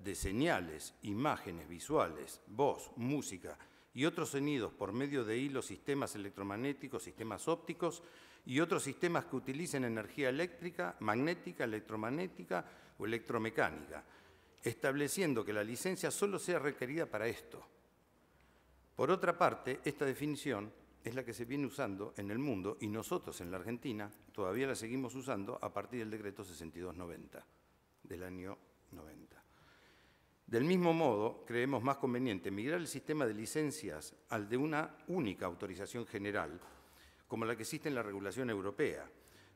de señales, imágenes, visuales, voz, música y otros sonidos por medio de hilos, sistemas electromagnéticos, sistemas ópticos y otros sistemas que utilicen energía eléctrica, magnética, electromagnética o electromecánica, estableciendo que la licencia solo sea requerida para esto. Por otra parte, esta definición es la que se viene usando en el mundo y nosotros en la Argentina todavía la seguimos usando a partir del decreto 6290 del año 90. Del mismo modo, creemos más conveniente migrar el sistema de licencias al de una única autorización general, como la que existe en la regulación europea,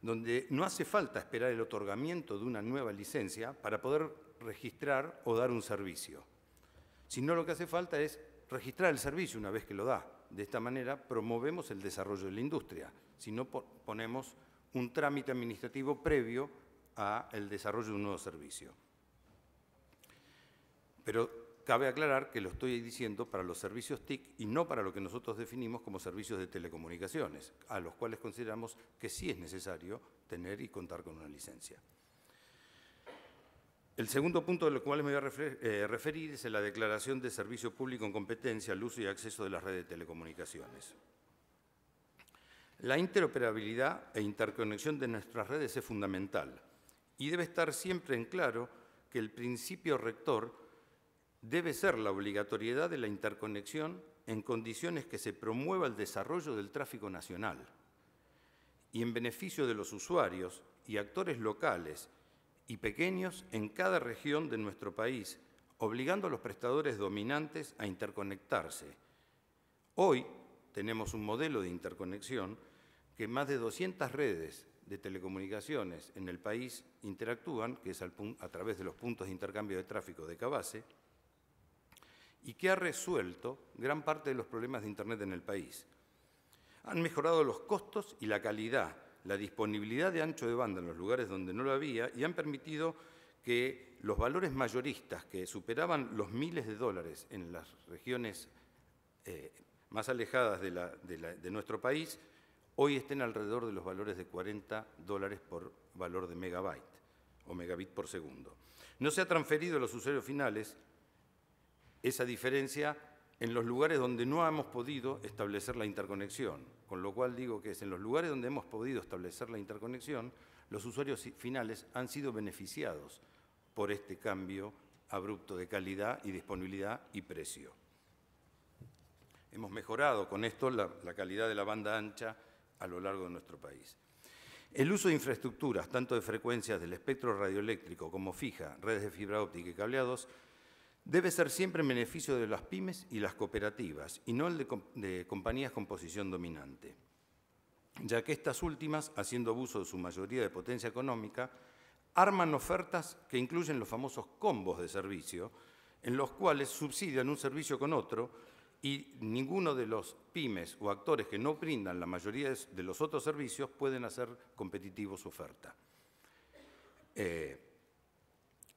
donde no hace falta esperar el otorgamiento de una nueva licencia para poder registrar o dar un servicio, sino lo que hace falta es registrar el servicio una vez que lo da. De esta manera promovemos el desarrollo de la industria, si no ponemos un trámite administrativo previo al desarrollo de un nuevo servicio. Pero cabe aclarar que lo estoy diciendo para los servicios TIC y no para lo que nosotros definimos como servicios de telecomunicaciones, a los cuales consideramos que sí es necesario tener y contar con una licencia. El segundo punto del cual me voy a referir es la declaración de servicio público en competencia al uso y acceso de las redes de telecomunicaciones. La interoperabilidad e interconexión de nuestras redes es fundamental y debe estar siempre en claro que el principio rector debe ser la obligatoriedad de la interconexión en condiciones que se promueva el desarrollo del tráfico nacional y en beneficio de los usuarios y actores locales y pequeños en cada región de nuestro país, obligando a los prestadores dominantes a interconectarse. Hoy tenemos un modelo de interconexión que más de 200 redes de telecomunicaciones en el país interactúan, que es a través de los puntos de intercambio de tráfico de Cavase, y que ha resuelto gran parte de los problemas de Internet en el país. Han mejorado los costos y la calidad, la disponibilidad de ancho de banda en los lugares donde no lo había y han permitido que los valores mayoristas que superaban los miles de dólares en las regiones más alejadas de nuestro país, hoy estén alrededor de los valores de $40 por valor de megabyte o megabit por segundo. No se ha transferido a los usuarios finales esa diferencia en los lugares donde no hemos podido establecer la interconexión, con lo cual digo que es en los lugares donde hemos podido establecer la interconexión, los usuarios finales han sido beneficiados por este cambio abrupto de calidad y disponibilidad y precio. Hemos mejorado con esto la calidad de la banda ancha a lo largo de nuestro país. El uso de infraestructuras, tanto de frecuencias del espectro radioeléctrico como fija, redes de fibra óptica y cableados, debe ser siempre en beneficio de las pymes y las cooperativas, y no el de compañías con posición dominante, ya que estas últimas, haciendo abuso de su mayoría de potencia económica, arman ofertas que incluyen los famosos combos de servicio, en los cuales subsidian un servicio con otro y ninguno de los pymes o actores que no brindan la mayoría de los otros servicios pueden hacer competitivo su oferta.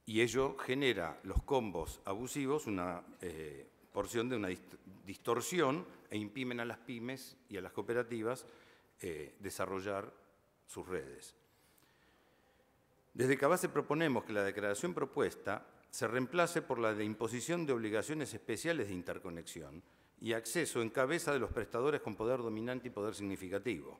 Y ello genera los combos abusivos, una porción de una distorsión, e impiden a las pymes y a las cooperativas desarrollar sus redes. Desde Cavase proponemos que la declaración propuesta se reemplace por la de imposición de obligaciones especiales de interconexión y acceso en cabeza de los prestadores con poder dominante y poder significativo,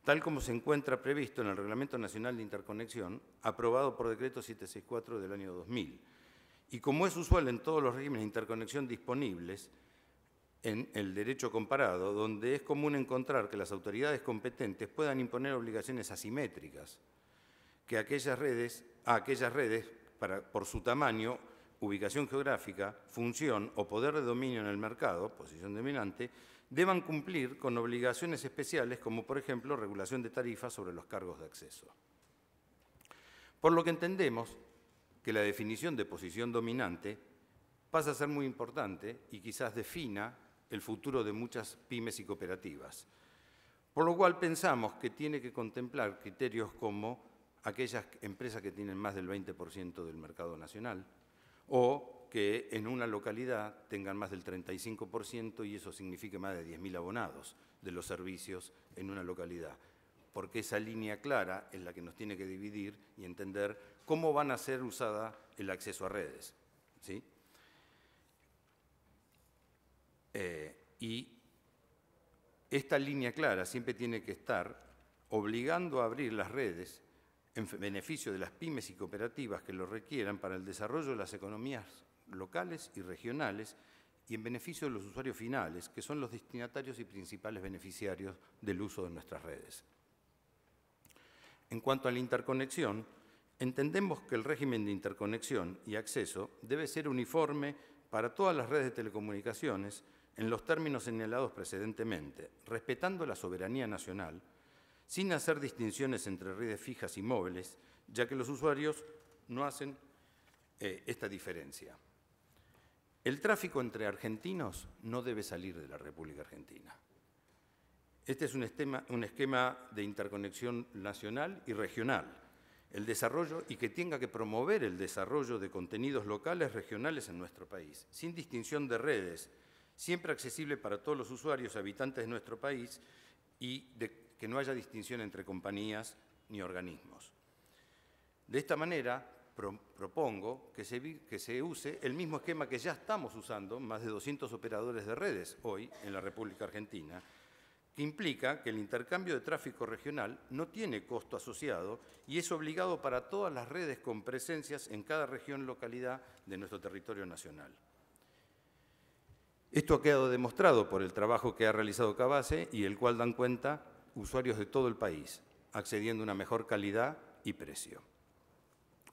tal como se encuentra previsto en el Reglamento Nacional de Interconexión, aprobado por Decreto 764 del año 2000, y como es usual en todos los regímenes de interconexión disponibles en el derecho comparado, donde es común encontrar que las autoridades competentes puedan imponer obligaciones asimétricas, que a aquellas redes por su tamaño, ubicación geográfica, función o poder de dominio en el mercado, posición dominante, deban cumplir con obligaciones especiales como, por ejemplo, regulación de tarifas sobre los cargos de acceso. Por lo que entendemos que la definición de posición dominante pasa a ser muy importante y quizás defina el futuro de muchas pymes y cooperativas. Por lo cual pensamos que tiene que contemplar criterios como aquellas empresas que tienen más del 20% del mercado nacional, o que en una localidad tengan más del 35% y eso signifique más de 10.000 abonados de los servicios en una localidad. Porque esa línea clara es la que nos tiene que dividir y entender cómo van a ser usada el acceso a redes, ¿sí? Y esta línea clara siempre tiene que estar obligando a abrir las redes en beneficio de las pymes y cooperativas que lo requieran para el desarrollo de las economías locales y regionales y en beneficio de los usuarios finales, que son los destinatarios y principales beneficiarios del uso de nuestras redes. En cuanto a la interconexión, entendemos que el régimen de interconexión y acceso debe ser uniforme para todas las redes de telecomunicaciones en los términos señalados precedentemente, respetando la soberanía nacional, sin hacer distinciones entre redes fijas y móviles, ya que los usuarios no hacen esta diferencia. El tráfico entre argentinos no debe salir de la República Argentina. Este es un esquema de interconexión nacional y regional, el desarrollo y que tenga que promover el desarrollo de contenidos locales regionales en nuestro país, sin distinción de redes, siempre accesible para todos los usuarios habitantes de nuestro país y que no haya distinción entre compañías ni organismos. De esta manera, propongo que se use el mismo esquema que ya estamos usando, más de 200 operadores de redes hoy en la República Argentina, que implica que el intercambio de tráfico regional no tiene costo asociado y es obligado para todas las redes con presencias en cada región localidad de nuestro territorio nacional. Esto ha quedado demostrado por el trabajo que ha realizado Cavase y el cual dan cuenta usuarios de todo el país, accediendo a una mejor calidad y precio.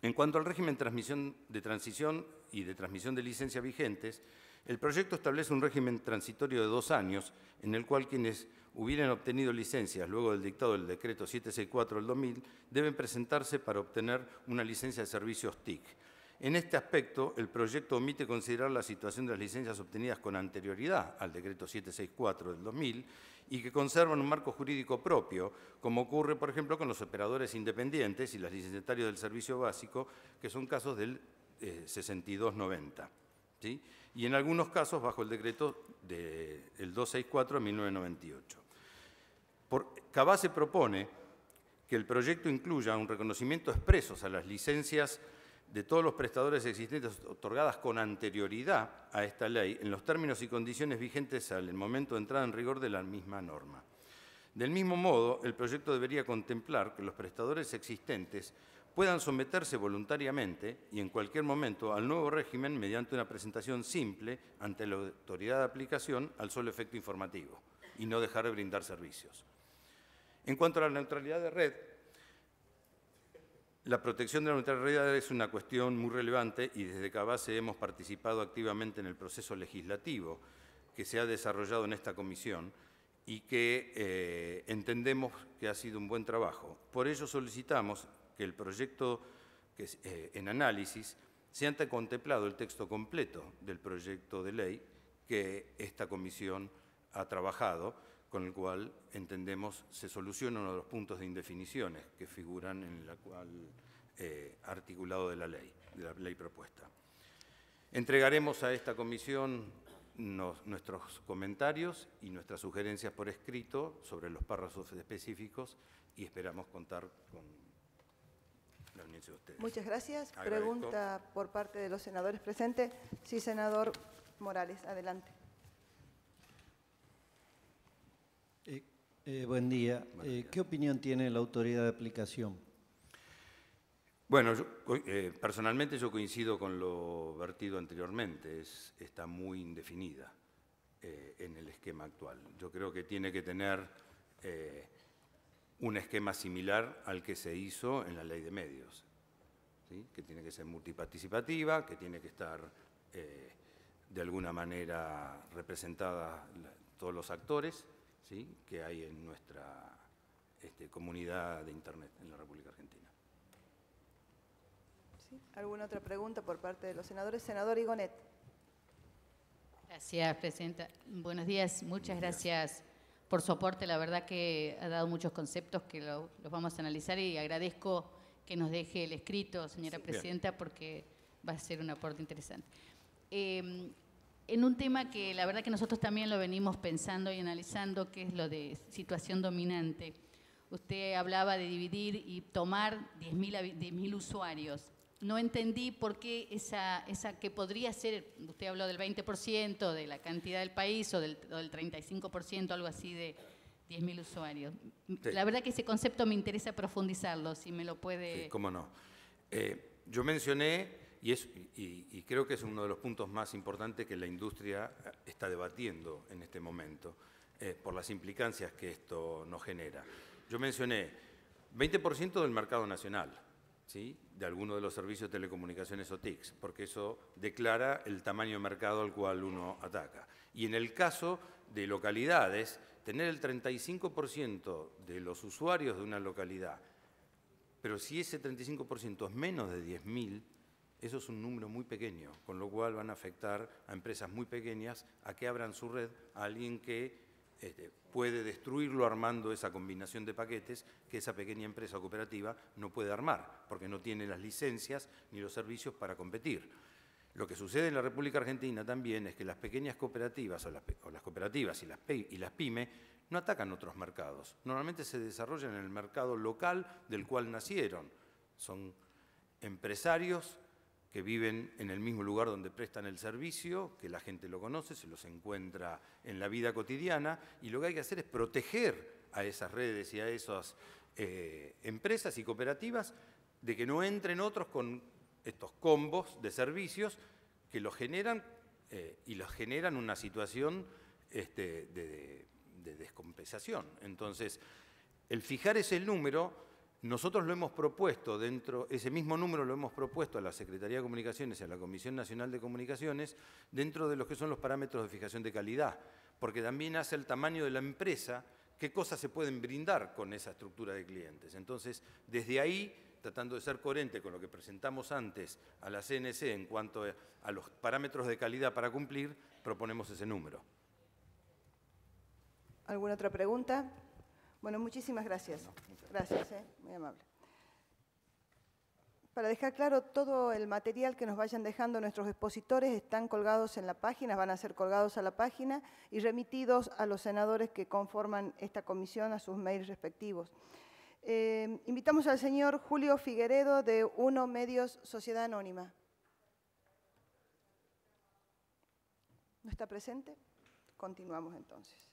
En cuanto al régimen de transición y de transmisión de licencias vigentes, el proyecto establece un régimen transitorio de 2 años, en el cual quienes hubieran obtenido licencias luego del dictado del Decreto 764 del 2000 deben presentarse para obtener una licencia de servicios TIC. En este aspecto, el proyecto omite considerar la situación de las licencias obtenidas con anterioridad al Decreto 764 del 2000 y que conservan un marco jurídico propio, como ocurre, por ejemplo, con los operadores independientes y los licenciatarios del servicio básico, que son casos del 6290, ¿sí? Y en algunos casos bajo el Decreto del 264 de 1998. Cavase propone que el proyecto incluya un reconocimiento expreso a las licencias de todos los prestadores existentes otorgadas con anterioridad a esta ley en los términos y condiciones vigentes al momento de entrada en rigor de la misma norma. Del mismo modo, el proyecto debería contemplar que los prestadores existentes puedan someterse voluntariamente y en cualquier momento al nuevo régimen mediante una presentación simple ante la autoridad de aplicación al solo efecto informativo y no dejar de brindar servicios. En cuanto a la neutralidad de red, la protección de la neutralidad es una cuestión muy relevante y desde Cavase hemos participado activamente en el proceso legislativo que se ha desarrollado en esta comisión y que entendemos que ha sido un buen trabajo. Por ello solicitamos que el proyecto en análisis se haya contemplado el texto completo del proyecto de ley que esta comisión ha trabajado, con el cual entendemos se soluciona uno de los puntos de indefiniciones que figuran en el actual articulado de la ley propuesta. Entregaremos a esta comisión nuestros comentarios y nuestras sugerencias por escrito sobre los párrafos específicos y esperamos contar con la audiencia de ustedes. Muchas gracias. Agradezco. Pregunta por parte de los senadores presentes. Sí, senador Morales, adelante. Buen día. ¿Qué opinión tiene la autoridad de aplicación? Bueno, personalmente yo coincido con lo vertido anteriormente, está muy indefinida en el esquema actual. Yo creo que tiene que tener un esquema similar al que se hizo en la Ley de Medios, ¿sí? Que tiene que ser multiparticipativa, que tiene que estar de alguna manera representada todos los actores, ¿sí? Que hay en nuestra comunidad de Internet en la República Argentina. ¿Sí? ¿Alguna otra pregunta por parte de los senadores? Senador Igonet. Gracias, presidenta. Buenos días, muchas gracias por su aporte. La verdad que ha dado muchos conceptos que los vamos a analizar y agradezco que nos deje el escrito, señora presidenta, porque va a ser un aporte interesante. En un tema que la verdad que nosotros también lo venimos pensando y analizando, que es lo de situación dominante. Usted hablaba de dividir y tomar 10.000 usuarios. No entendí por qué esa que podría ser, usted habló del 20% de la cantidad del país o del 35%, algo así de 10.000 usuarios. Sí. La verdad que ese concepto me interesa profundizarlo, si me lo puede... Sí, cómo no. Yo mencioné, y creo que es uno de los puntos más importantes que la industria está debatiendo en este momento, por las implicancias que esto nos genera. Yo mencioné 20% del mercado nacional, ¿sí? De alguno de los servicios de telecomunicaciones o TICs, porque eso declara el tamaño de mercado al cual uno ataca. Y en el caso de localidades, tener el 35% de los usuarios de una localidad, pero si ese 35% es menos de 10.000, eso es un número muy pequeño, con lo cual van a afectar a empresas muy pequeñas a que abran su red a alguien que puede destruirlo armando esa combinación de paquetes que esa pequeña empresa o cooperativa no puede armar, porque no tiene las licencias ni los servicios para competir. Lo que sucede en la República Argentina también es que las pequeñas cooperativas o las cooperativas y las pymes no atacan otros mercados. Normalmente se desarrollan en el mercado local del cual nacieron. Son empresarios que viven en el mismo lugar donde prestan el servicio, que la gente lo conoce, se los encuentra en la vida cotidiana, y lo que hay que hacer es proteger a esas redes y a esas empresas y cooperativas de que no entren otros con estos combos de servicios que los generan y los generan una situación de descompensación. Entonces, el fijar ese número, nosotros lo hemos propuesto ese mismo número lo hemos propuesto a la Secretaría de Comunicaciones y a la Comisión Nacional de Comunicaciones dentro de los que son los parámetros de fijación de calidad, porque también hace el tamaño de la empresa, qué cosas se pueden brindar con esa estructura de clientes. Entonces, desde ahí, tratando de ser coherente con lo que presentamos antes a la CNC en cuanto a los parámetros de calidad para cumplir, proponemos ese número. ¿Alguna otra pregunta? Bueno, muchísimas gracias. Gracias, muy amable. Para dejar claro, todo el material que nos vayan dejando nuestros expositores están colgados en la página, van a ser colgados a la página y remitidos a los senadores que conforman esta comisión a sus mails respectivos. Invitamos al señor Julio Figueredo de Uno Medios Sociedad Anónima. ¿No está presente? Continuamos entonces.